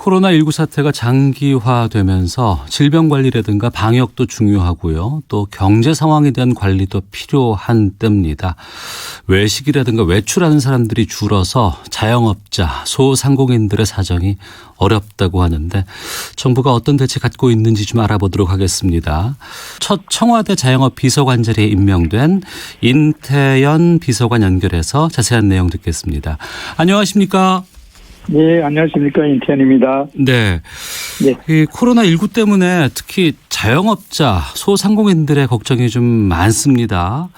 코로나19 사태가 장기화되면서 질병 관리라든가 방역도 중요하고요. 또 경제 상황에 대한 관리도 필요한 때입니다. 외식이라든가 외출하는 사람들이 줄어서 자영업자, 소상공인들의 사정이 어렵다고 하는데 정부가 어떤 대책 갖고 있는지 좀 알아보도록 하겠습니다. 첫 청와대 자영업 비서관 자리에 임명된 인태연 비서관 연결해서 자세한 내용 듣겠습니다. 안녕하십니까? 네, 안녕하십니까. 인태연입니다. 네. 네. 이 코로나19 때문에 특히 자영업자, 소상공인들의 걱정이 좀 많습니다.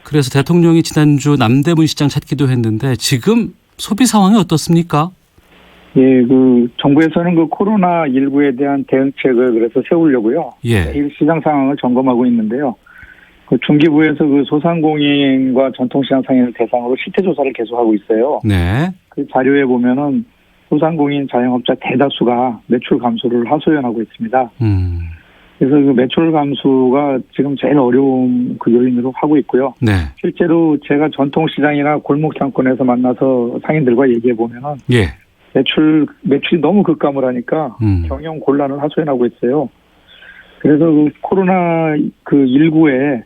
그래서 대통령이 지난주 남대문 시장 찾기도 했는데 지금 소비 상황이 어떻습니까? 예, 정부에서는 코로나19에 대한 대응책을 그래서 세우려고요. 예. 매일 시장 상황을 점검하고 있는데요. 중기부에서 소상공인과 전통시장 상인을 대상으로 실태조사를 계속하고 있어요. 네. 그 자료에 보면은 소상공인 자영업자 대다수가 매출 감소를 하소연하고 있습니다. 그래서 매출 감소가 지금 제일 어려운 요인으로 하고 있고요. 네. 실제로 제가 전통시장이나 골목상권에서 만나서 상인들과 얘기해 보면은 예. 매출이 너무 급감을 하니까 경영 곤란을 하소연하고 있어요. 그래서 코로나19에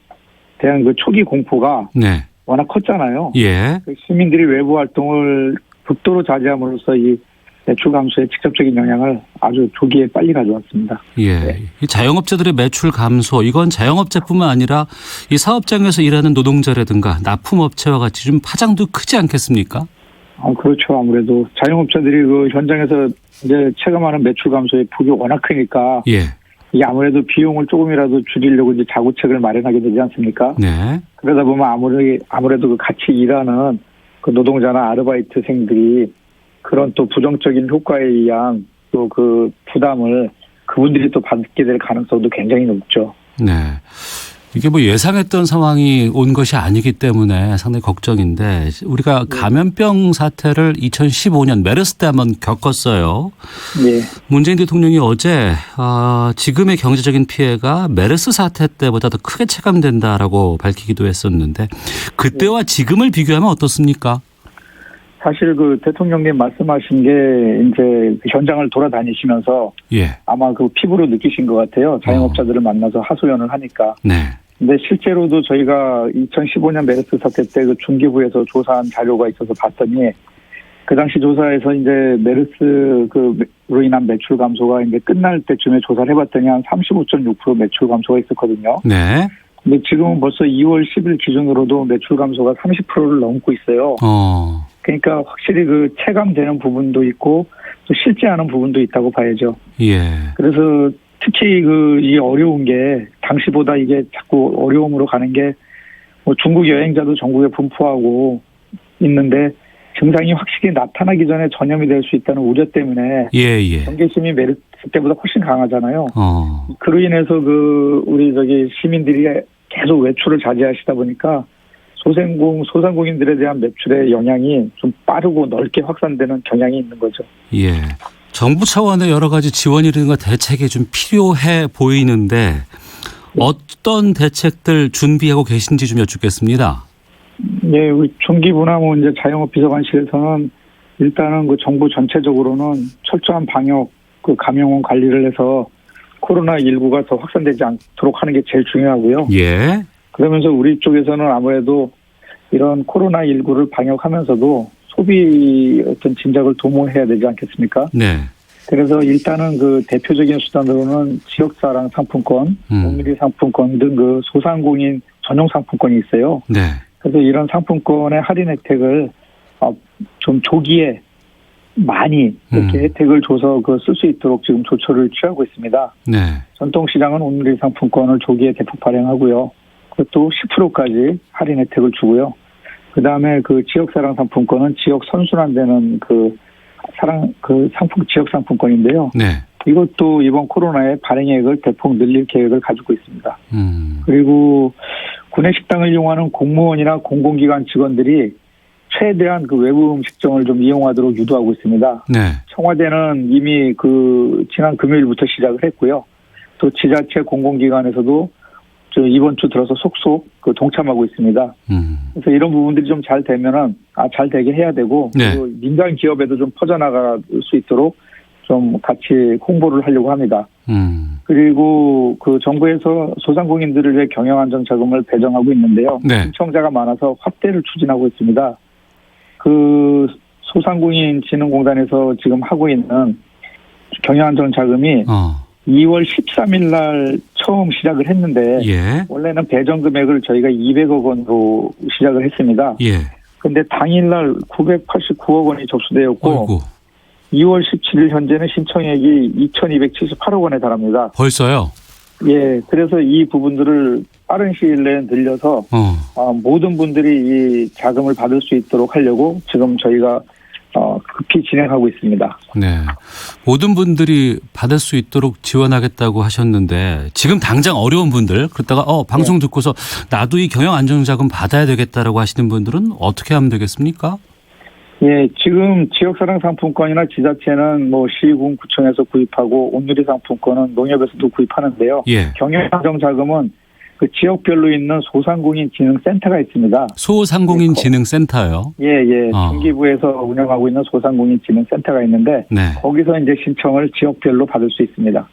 대한 초기 공포가 네. 워낙 컸잖아요. 예. 시민들이 외부 활동을 극도로 자제함으로써 이 매출 감소에 직접적인 영향을 아주 조기에 빨리 가져왔습니다. 예. 네. 이 자영업자들의 매출 감소, 이건 자영업자뿐만 아니라 이 사업장에서 일하는 노동자라든가 납품업체와 같이 좀 파장도 크지 않겠습니까? 그렇죠. 아무래도 자영업자들이 현장에서 이제 체감하는 매출 감소의 폭이 워낙 크니까. 예. 이게 아무래도 비용을 조금이라도 줄이려고 이제 자구책을 마련하게 되지 않습니까? 네. 그러다 보면 아무래도 같이 일하는 노동자나 아르바이트생들이 그런 또 부정적인 효과에 의한 또 부담을 그분들이 또 받게 될 가능성도 굉장히 높죠. 네. 이게 예상했던 상황이 온 것이 아니기 때문에 상당히 걱정인데 우리가 감염병 사태를 2015년 메르스 때 한번 겪었어요. 네. 문재인 대통령이 어제 지금의 경제적인 피해가 메르스 사태 때보다 더 크게 체감된다라고 밝히기도 했었는데 그때와 지금을 비교하면 어떻습니까? 사실 대통령님 말씀하신 게 이제 현장을 돌아다니시면서 예. 아마 피부로 느끼신 것 같아요. 자영업자들을 만나서 하소연을 하니까. 네. 근데 실제로도 저희가 2015년 메르스 사태 때 중기부에서 조사한 자료가 있어서 봤더니 그 당시 조사에서 이제 메르스로 인한 매출 감소가 이제 끝날 때쯤에 조사를 해봤더니 한 35.6% 매출 감소가 있었거든요. 네. 근데 지금은 벌써 2월 10일 기준으로도 매출 감소가 30%를 넘고 있어요. 그러니까 확실히 체감되는 부분도 있고 또 실제하는 부분도 있다고 봐야죠. 예. 그래서 특히 이 어려운 게 당시보다 이게 자꾸 어려움으로 가는 게 중국 여행자도 전국에 분포하고 있는데 증상이 확실히 나타나기 전에 전염이 될 수 있다는 우려 때문에 예. 경계심이 메르스 때보다 훨씬 강하잖아요. 그로 인해서 우리 시민들이 계속 외출을 자제하시다 보니까 소상공인들에 대한 매출의 영향이 좀 빠르고 넓게 확산되는 경향이 있는 거죠. 예. 정부 차원의 여러 가지 지원이라든가 대책이 좀 필요해 보이는데 어떤 대책들 준비하고 계신지 좀 여쭙겠습니다. 예, 우리 중기부나 이제 자영업 비서관실에서는 일단은 정부 전체적으로는 철저한 방역 감염원 관리를 해서 코로나19가 더 확산되지 않도록 하는 게 제일 중요하고요. 예. 그러면서 우리 쪽에서는 아무래도 이런 코로나19를 방역하면서도 소비 어떤 진작을 도모해야 되지 않겠습니까? 네. 그래서 일단은 대표적인 수단으로는 지역사랑 상품권, 오밀리 상품권 등 소상공인 전용 상품권이 있어요. 네. 그래서 이런 상품권의 할인 혜택을 좀 조기에 많이 이렇게 혜택을 줘서 쓸 수 있도록 지금 조처를 취하고 있습니다. 네. 전통시장은 오밀리 상품권을 조기에 대폭 발행하고요. 그것도 10%까지 할인 혜택을 주고요. 그 다음에 지역사랑 상품권은 지역 선순환되는 지역 상품권인데요. 네. 이것도 이번 코로나에 발행액을 대폭 늘릴 계획을 가지고 있습니다. 그리고 구내 식당을 이용하는 공무원이나 공공기관 직원들이 최대한 외부 음식점을 좀 이용하도록 유도하고 있습니다. 네. 청와대는 이미 지난 금요일부터 시작을 했고요. 또 지자체 공공기관에서도 이번 주 들어서 속속 동참하고 있습니다. 그래서 이런 부분들이 좀 잘 되면은 잘 되게 해야 되고 네. 민간 기업에도 좀 퍼져나갈 수 있도록 좀 같이 홍보를 하려고 합니다. 그리고 그 정부에서 소상공인들을 위해 경영안정자금을 배정하고 있는데요. 네. 신청자가 많아서 확대를 추진하고 있습니다. 그 소상공인진흥공단에서 지금 하고 있는 경영안정자금이 2월 13일 날 처음 시작을 했는데 예. 원래는 배정 금액을 저희가 200억 원으로 시작을 했습니다. 예. 근데 당일날 989억 원이 접수되었고 어이구. 2월 17일 현재는 신청액이 2,278억 원에 달합니다. 벌써요? 예, 그래서 이 부분들을 빠른 시일 내에 늘려서 모든 분들이 이 자금을 받을 수 있도록 하려고 지금 저희가 급히 진행하고 있습니다. 네. 모든 분들이 받을 수 있도록 지원하겠다고 하셨는데 지금 당장 어려운 분들 그러다가 방송 듣고서 나도 이 경영안정자금 받아야 되겠다라고 하시는 분들은 어떻게 하면 되겠습니까? 예, 지금 지역사랑상품권이나 지자체는 뭐 시군 구청에서 구입하고 온누리 상품권은 농협에서도 구입하는데요. 예. 경영안정자금은 그 지역별로 있는 소상공인진흥센터가 있습니다. 소상공인진흥센터요? 예. 중기부에서 운영하고 있는 소상공인진흥센터가 있는데 네. 거기서 이제 신청을 지역별로 받을 수 있습니다.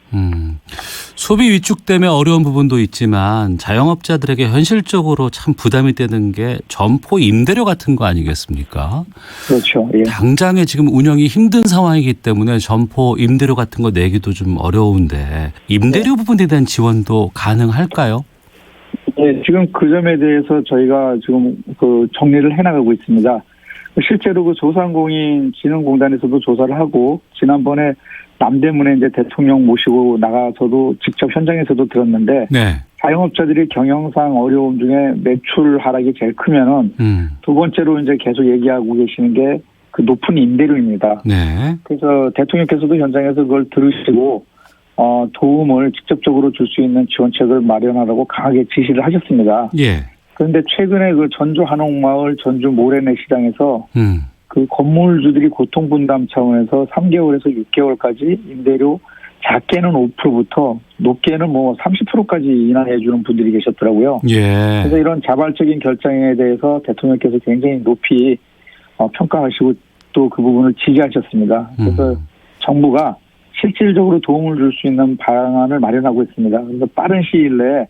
소비 위축 때문에 어려운 부분도 있지만 자영업자들에게 현실적으로 참 부담이 되는 게 점포 임대료 같은 거 아니겠습니까? 그렇죠. 예. 당장에 지금 운영이 힘든 상황이기 때문에 점포 임대료 같은 거 내기도 좀 어려운데 임대료 부분에 대한 지원도 가능할까요? 예, 지금 그 점에 대해서 저희가 지금 그 정리를 해나가고 있습니다. 실제로 그 소상공인진흥공단에서도 조사를 하고 지난번에 남대문에 이제 대통령 모시고 나가서도 직접 현장에서도 들었는데 네. 자영업자들이 경영상 어려움 중에 매출 하락이 제일 크면은 두 번째로 이제 계속 얘기하고 계시는 게 그 높은 임대료입니다. 네. 그래서 대통령께서도 현장에서 그걸 들으시고 도움을 직접적으로 줄 수 있는 지원책을 마련하라고 강하게 지시를 하셨습니다. 예. 그런데 최근에 그 전주 한옥마을 전주 모래내 시장에서 그 건물주들이 고통분담 차원에서 3개월에서 6개월까지 임대료 작게는 5%부터 높게는 뭐 30%까지 인하해 주는 분들이 계셨더라고요. 예. 그래서 이런 자발적인 결정에 대해서 대통령께서 굉장히 높이 평가하시고 또 그 부분을 지지하셨습니다. 그래서 정부가 실질적으로 도움을 줄 수 있는 방안을 마련하고 있습니다. 그래서 빠른 시일 내에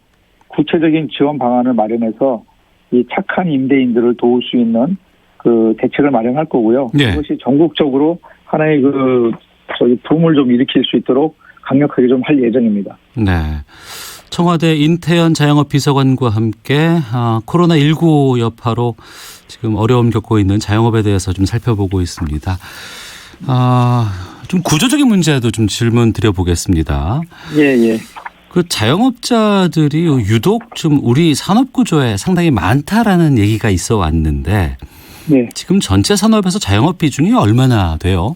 구체적인 지원 방안을 마련해서 이 착한 임대인들을 도울 수 있는 그 대책을 마련할 거고요. 네. 그것이 전국적으로 하나의 붐을 좀 일으킬 수 있도록 강력하게 좀 할 예정입니다. 네. 청와대 인태현 자영업 비서관과 함께 코로나19 여파로 지금 어려움 겪고 있는 자영업에 대해서 좀 살펴보고 있습니다. 좀 구조적인 문제도 좀 질문 드려보겠습니다. 예. 그 자영업자들이 유독 좀 우리 산업 구조에 상당히 많다라는 얘기가 있어 왔는데 네. 지금 전체 산업에서 자영업 비중이 얼마나 돼요?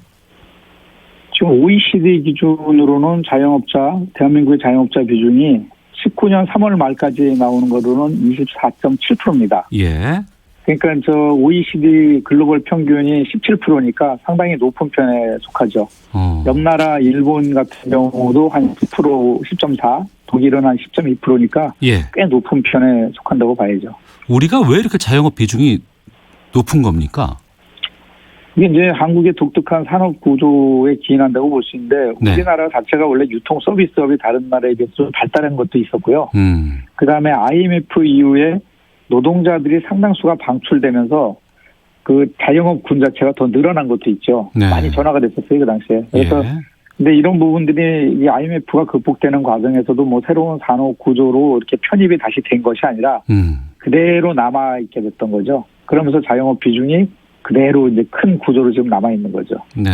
지금 OECD 기준으로는 대한민국의 자영업자 비중이 19년 3월 말까지 나오는 거로는 24.7%입니다. 예. 그러니까 저 OECD 글로벌 평균이 17%니까 상당히 높은 편에 속하죠. 옆 나라 일본 같은 경우도 한 10%, 10.4, 독일은 한 10.2%니까 예. 꽤 높은 편에 속한다고 봐야죠. 우리가 왜 이렇게 자영업 비중이 높은 겁니까? 이게 이제 한국의 독특한 산업 구조에 기인한다고 볼 수 있는데 네. 우리나라 자체가 원래 유통 서비스업이 다른 나라에 비해서 좀 발달한 것도 있었고요. 그다음에 IMF 이후에 노동자들이 상당수가 방출되면서 그 자영업 군 자체가 더 늘어난 것도 있죠. 네. 많이 전화가 됐었어요, 그 당시에. 그래서 근데 이런 부분들이 이 IMF가 극복되는 과정에서도 뭐 새로운 산업 구조로 이렇게 편입이 다시 된 것이 아니라 그대로 남아 있게 됐던 거죠. 그러면서 자영업 비중이 그대로 이제 큰 구조로 지금 남아 있는 거죠. 네.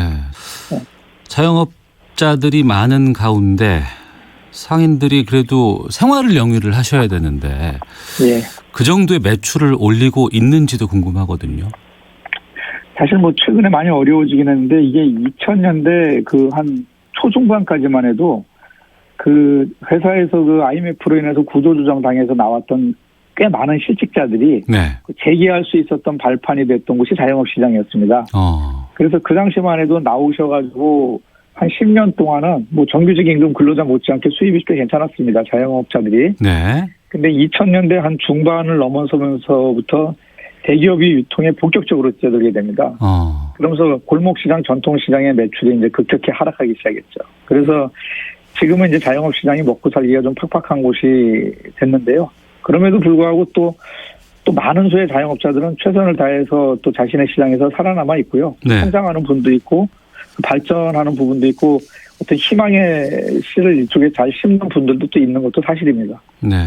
자영업자들이 많은 가운데 상인들이 그래도 생활을 영위를 하셔야 되는데 예. 그 정도의 매출을 올리고 있는지도 궁금하거든요. 사실 뭐 최근에 많이 어려워지긴 했는데 이게 2000년대 그 한 초중반까지만 해도 그 회사에서 그 IMF로 인해서 구조조정 당해서 나왔던 꽤 많은 실직자들이 네. 재기할 수 있었던 발판이 됐던 곳이 자영업 시장이었습니다. 그래서 그 당시만 해도 나오셔가지고 한 10년 동안은 뭐 정규직 임금 근로자 못지않게 수입이 꽤 괜찮았습니다. 자영업자들이. 네. 근데 2000년대 한 중반을 넘어서면서부터 대기업이 유통에 본격적으로 뛰어들게 됩니다. 그러면서 골목시장, 전통시장의 매출이 이제 급격히 하락하기 시작했죠. 그래서 지금은 이제 자영업 시장이 먹고 살기가 좀 팍팍한 곳이 됐는데요. 그럼에도 불구하고 또 많은 수의 자영업자들은 최선을 다해서 또 자신의 시장에서 살아남아 있고요. 네. 성장하는 분도 있고 발전하는 부분도 있고 어떤 희망의 씨를 이쪽에 잘 심는 분들도 또 있는 것도 사실입니다. 네.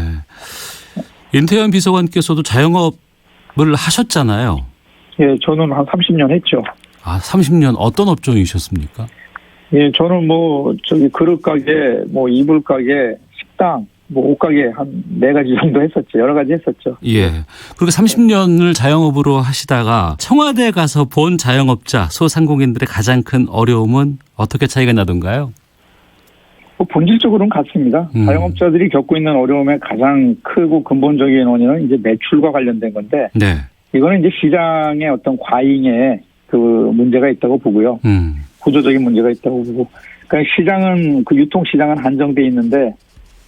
인태현 비서관께서도 자영업을 하셨잖아요. 예, 저는 한 30년 했죠. 30년 어떤 업종이셨습니까? 예, 저는 그릇 가게, 이불 가게, 식당, 옷 가게 한 4가지 정도 했었죠. 여러 가지 했었죠. 예. 그리고 30년을 자영업으로 하시다가 청와대 가서 본 자영업자, 소상공인들의 가장 큰 어려움은 어떻게 차이가 나던가요? 본질적으로는 같습니다. 자영업자들이 겪고 있는 어려움의 가장 크고 근본적인 원인은 이제 매출과 관련된 건데, 네. 이거는 이제 시장의 어떤 과잉의 그 문제가 있다고 보고요. 구조적인 문제가 있다고 보고, 그러니까 시장은 유통 시장은 한정돼 있는데,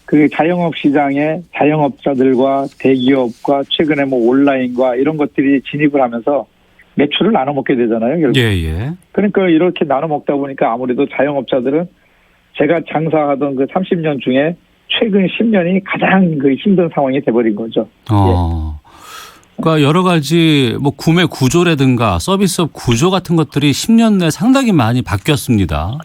그 자영업 시장에 자영업자들과 대기업과 최근에 온라인과 이런 것들이 진입을 하면서 매출을 나눠 먹게 되잖아요. 결국. 예. 그러니까 이렇게 나눠 먹다 보니까 아무래도 자영업자들은 제가 장사하던 그 30년 중에 최근 10년이 가장 그 힘든 상황이 돼버린 거죠. 그러니까 여러 가지 구매 구조라든가 서비스업 구조 같은 것들이 10년 내 상당히 많이 바뀌었습니다.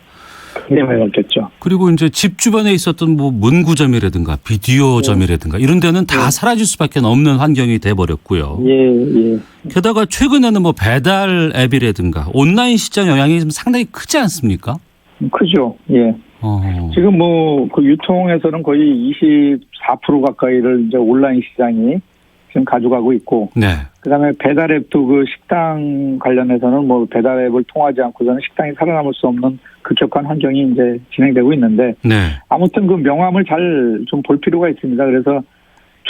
네, 그렇겠죠. 그리고 이제 집 주변에 있었던 문구점이라든가 비디오점이라든가 이런 데는 다 사라질 수밖에 없는 환경이 돼버렸고요. 예. 게다가 최근에는 배달 앱이라든가 온라인 시장 영향이 좀 상당히 크지 않습니까? 크죠. 예. 지금 그 유통에서는 거의 24% 가까이를 이제 온라인 시장이 지금 가져가고 있고, 네. 그다음에 배달앱도 그 식당 관련해서는 배달앱을 통하지 않고서는 식당이 살아남을 수 없는 급격한 환경이 이제 진행되고 있는데, 네. 아무튼 그 명암을 잘 좀 볼 필요가 있습니다. 그래서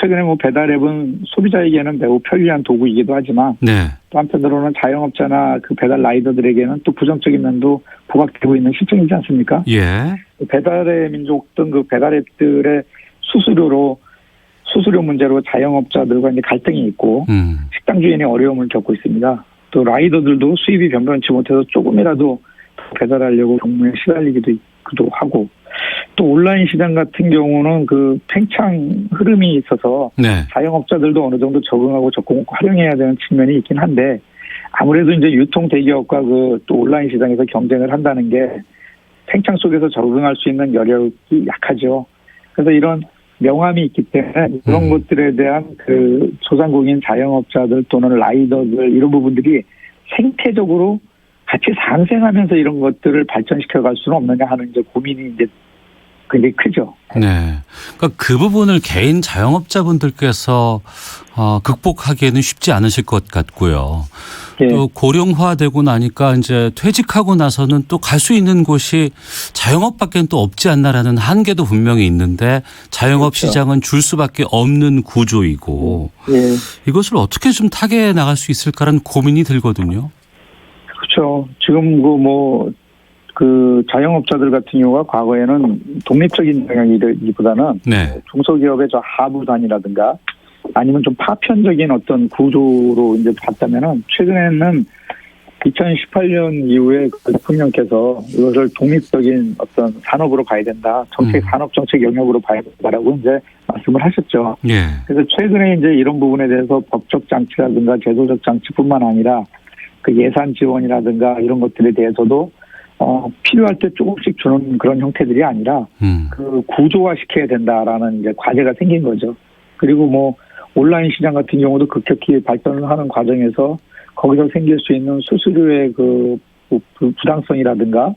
최근에 배달앱은 소비자에게는 매우 편리한 도구이기도 하지만, 네. 또 한편으로는 자영업자나 그 배달 라이더들에게는 또 부정적인 면도 부각되고 있는 실정이지 않습니까? 예. 배달의 민족 등 그 배달앱들의 수수료 문제로 자영업자들과 이제 갈등이 있고, 식당 주인이 어려움을 겪고 있습니다. 또 라이더들도 수입이 변변치 못해서 조금이라도 배달하려고 경무에 시달리기도 하고, 또 온라인 시장 같은 경우는 그 팽창 흐름이 있어서 네. 자영업자들도 어느 정도 적응하고 활용해야 되는 측면이 있긴 한데, 아무래도 이제 유통 대기업과 또 온라인 시장에서 경쟁을 한다는 게 팽창 속에서 적응할 수 있는 여력이 약하죠. 그래서 이런 명암이 있기 때문에 그런 것들에 대한 그 소상공인 자영업자들 또는 라이더들 이런 부분들이 생태적으로 같이 상생하면서 이런 것들을 발전시켜 갈 수는 없느냐 하는 이제 고민이 이제 굉장히 크죠. 네. 그러니까 그 부분을 개인 자영업자분들께서 극복하기에는 쉽지 않으실 것 같고요. 네. 또 고령화되고 나니까 이제 퇴직하고 나서는 또 갈 수 있는 곳이 자영업밖에 또 없지 않나라는 한계도 분명히 있는데 자영업 그렇죠. 시장은 줄 수밖에 없는 구조이고 이것을 어떻게 좀 타개해 나갈 수 있을까라는 고민이 들거든요. 그렇죠. 지금 그 자영업자들 같은 경우가 과거에는 독립적인 영향이기보다는 네. 중소기업의 하부단이라든가 아니면 좀 파편적인 어떤 구조로 이제 봤다면은 최근에는 2018년 이후에 그 대통령께서 이것을 독립적인 어떤 산업으로 봐야 된다. 산업 정책 영역으로 봐야 된다라고 이제 말씀을 하셨죠. 예. 그래서 최근에 이제 이런 부분에 대해서 법적 장치라든가 제도적 장치뿐만 아니라 그 예산 지원이라든가 이런 것들에 대해서도 필요할 때 조금씩 주는 그런 형태들이 아니라 그 구조화시켜야 된다라는 이제 과제가 생긴 거죠. 그리고 온라인 시장 같은 경우도 급격히 발전을 하는 과정에서 거기서 생길 수 있는 수수료의 그 부당성이라든가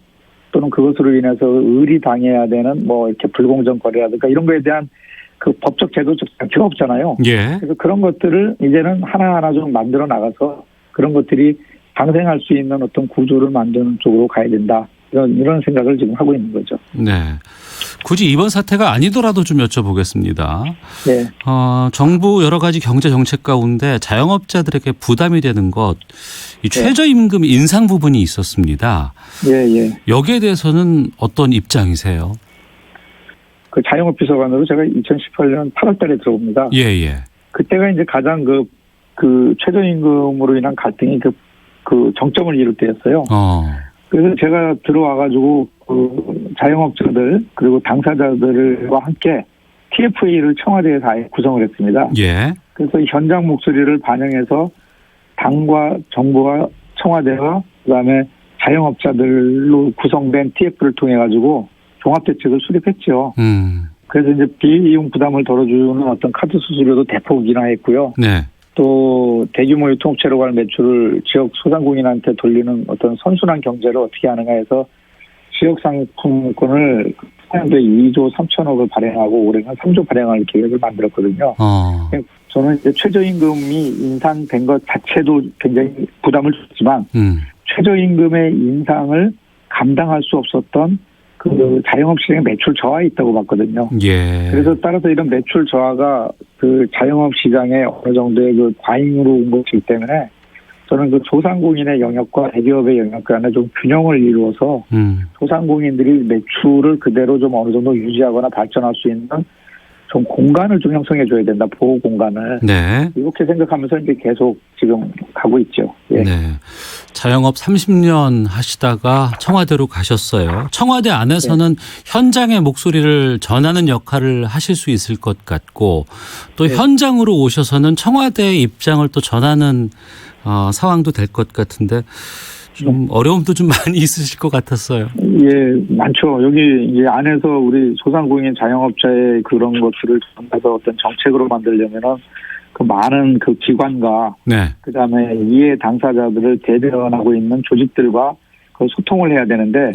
또는 그것으로 인해서 의리당해야 되는 이렇게 불공정 거래라든가 이런 거에 대한 그 법적 제도적 장치가 없잖아요. 예. 그래서 그런 것들을 이제는 하나하나 좀 만들어 나가서 그런 것들이 상생할 수 있는 어떤 구조를 만드는 쪽으로 가야 된다. 이런 생각을 지금 하고 있는 거죠. 네. 굳이 이번 사태가 아니더라도 좀 여쭤보겠습니다. 네. 정부 여러 가지 경제 정책 가운데 자영업자들에게 부담이 되는 것, 이 최저임금 인상 부분이 있었습니다. 예. 여기에 대해서는 어떤 입장이세요? 그 자영업 비서관으로 제가 2018년 8월 달에 들어옵니다. 예. 그때가 이제 가장 그 그 최저임금으로 인한 갈등이 그 정점을 이룰 때였어요. 그래서 제가 들어와가지고 그 자영업자들 그리고 당사자들과 함께 TFA를 청와대에서 아예 구성을 했습니다. 예. 그래서 현장 목소리를 반영해서 당과 정부와 청와대와 그다음에 자영업자들로 구성된 TF를 통해 가지고 종합대책을 수립했죠. 그래서 이제 비이용 부담을 덜어주는 어떤 카드 수수료도 대폭 인하했고요. 네. 또 대규모 유통업체로 가는 매출을 지역 소상공인한테 돌리는 어떤 선순환 경제를 어떻게 하는가 해서 지역상품권을 내년도에 2조 3천억을 발행하고 올해는 3조 발행할 계획을 만들었거든요. 저는 이제 최저임금이 인상된 것 자체도 굉장히 부담을 줬지만 최저임금의 인상을 감당할 수 없었던 그 자영업시장의 매출 저하에 있다고 봤거든요. 예. 그래서 따라서 이런 매출 저하가 그 자영업시장에 어느 정도의 그 과잉으로 온 것이기 때문에 저는 그 소상공인의 영역과 대기업의 영역 간에 좀 균형을 이루어서 소상공인들이 매출을 그대로 좀 어느 정도 유지하거나 발전할 수 있는 좀 공간을 좀 형성해 줘야 된다. 보호 공간을. 네. 이렇게 생각하면서 이제 계속 지금 가고 있죠. 예. 네. 자영업 30년 하시다가 청와대로 가셨어요. 청와대 안에서는 현장의 목소리를 전하는 역할을 하실 수 있을 것 같고 또 현장으로 오셔서는 청와대의 입장을 또 전하는 상황도 될 것 같은데 좀 어려움도 좀 많이 있으실 것 같았어요. 예, 많죠. 여기 이제 안에서 우리 소상공인 자영업자의 그런 것들을 전해서 어떤 정책으로 만들려면은 그 많은 그 기관과 그다음에 이해 당사자들을 대변하고 있는 조직들과 그 소통을 해야 되는데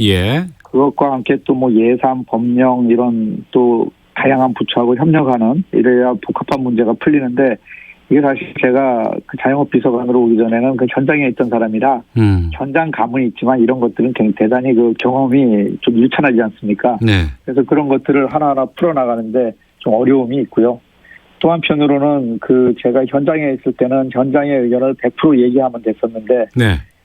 그것과 함께 또 뭐 예산, 법령 이런 또 다양한 부처하고 협력하는 이래야 복합한 문제가 풀리는데 이게 사실 제가 그 자영업 비서관으로 오기 전에는 그 현장에 있던 사람이라 현장 감은 있지만 이런 것들은 대단히 그 경험이 좀 유창하지 않습니까? 그래서 그런 것들을 하나하나 풀어나가는데 좀 어려움이 있고요. 또 한편으로는 그 제가 현장에 있을 때는 현장의 의견을 100% 얘기하면 됐었는데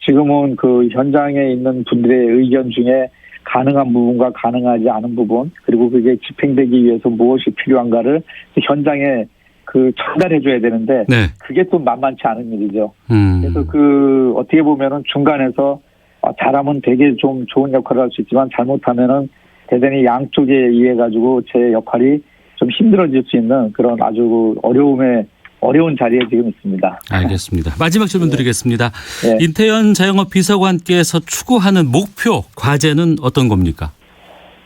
지금은 그 현장에 있는 분들의 의견 중에 가능한 부분과 가능하지 않은 부분 그리고 그게 집행되기 위해서 무엇이 필요한가를 현장에 그 전달해줘야 되는데 그게 또 만만치 않은 일이죠. 그래서 그 어떻게 보면은 중간에서 잘하면 되게 좀 좋은 역할을 할 수 있지만 잘못하면은 대단히 양쪽에 의해 가지고 제 역할이 좀 힘들어질 수 있는 그런 아주 어려운 자리에 지금 있습니다. 알겠습니다. 마지막 질문 드리겠습니다. 인태현 자영업 비서관께서 추구하는 목표, 과제는 어떤 겁니까?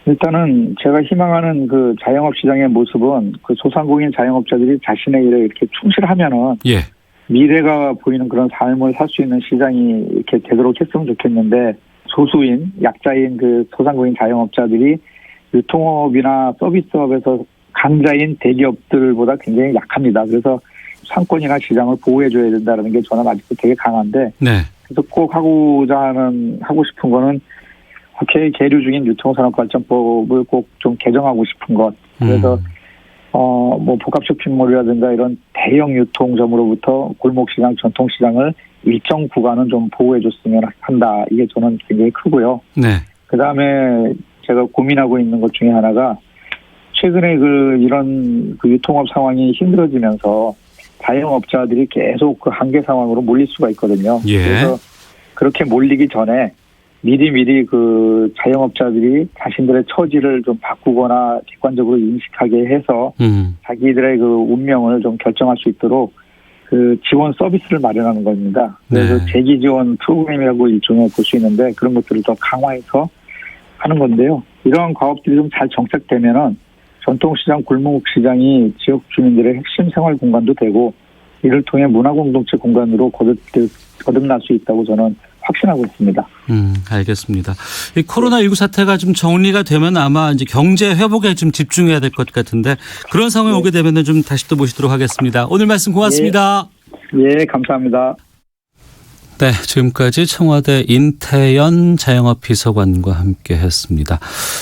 일단은 제가 희망하는 그 자영업 시장의 모습은 그 소상공인 자영업자들이 자신의 일에 이렇게 충실하면은 미래가 보이는 그런 삶을 살 수 있는 시장이 이렇게 되도록 했으면 좋겠는데 소수인 약자인 그 소상공인 자영업자들이 유통업이나 서비스업에서 강자인 대기업들보다 굉장히 약합니다. 그래서 상권이나 시장을 보호해줘야 된다는 게 저는 아직도 되게 강한데 그래서 꼭 하고 싶은 거는 국회에 계류 중인 유통산업발전법을 꼭 좀 개정하고 싶은 것. 그래서 뭐 복합 쇼핑몰이라든가 이런 대형 유통점으로부터 골목시장, 전통시장을 일정 구간은 좀 보호해줬으면 한다. 이게 저는 굉장히 크고요. 그다음에 제가 고민하고 있는 것 중에 하나가 최근에 이런 유통업 상황이 힘들어지면서 자영업자들이 계속 그 한계 상황으로 몰릴 수가 있거든요. 그래서 그렇게 몰리기 전에 미리 그 자영업자들이 자신들의 처지를 좀 바꾸거나 객관적으로 인식하게 해서 자기들의 그 운명을 좀 결정할 수 있도록 그 지원 서비스를 마련하는 겁니다. 그래서 재기 지원 프로그램이라고 일종의 볼 수 있는데 그런 것들을 더 강화해서 하는 건데요. 이러한 과업들이 좀 잘 정착되면은 전통시장, 골목시장이 지역 주민들의 핵심 생활 공간도 되고 이를 통해 문화공동체 공간으로 거듭날 수 있다고 저는 확신하고 있습니다. 알겠습니다. 이 코로나19 사태가 좀 정리가 되면 아마 이제 경제 회복에 좀 집중해야 될 것 같은데 그런 상황이 오게 되면 좀 다시 또 모시도록 하겠습니다. 오늘 말씀 고맙습니다. 감사합니다. 네, 지금까지 청와대 인태현 자영업 비서관과 함께 했습니다.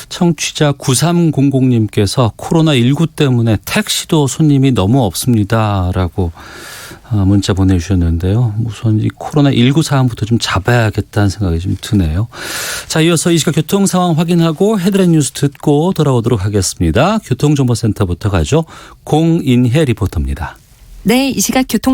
청취자 9300님께서 코로나19 때문에 택시도 손님이 너무 없습니다라고 문자 보내주셨는데요. 우선 이 코로나19 상황부터 좀 잡아야겠다는 생각이 좀 드네요. 자, 이어서 이 시각 교통 상황 확인하고 헤드라인 뉴스 듣고 돌아오도록 하겠습니다. 교통정보센터부터 가죠. 공인혜 리포터입니다. 네, 이 시각 교통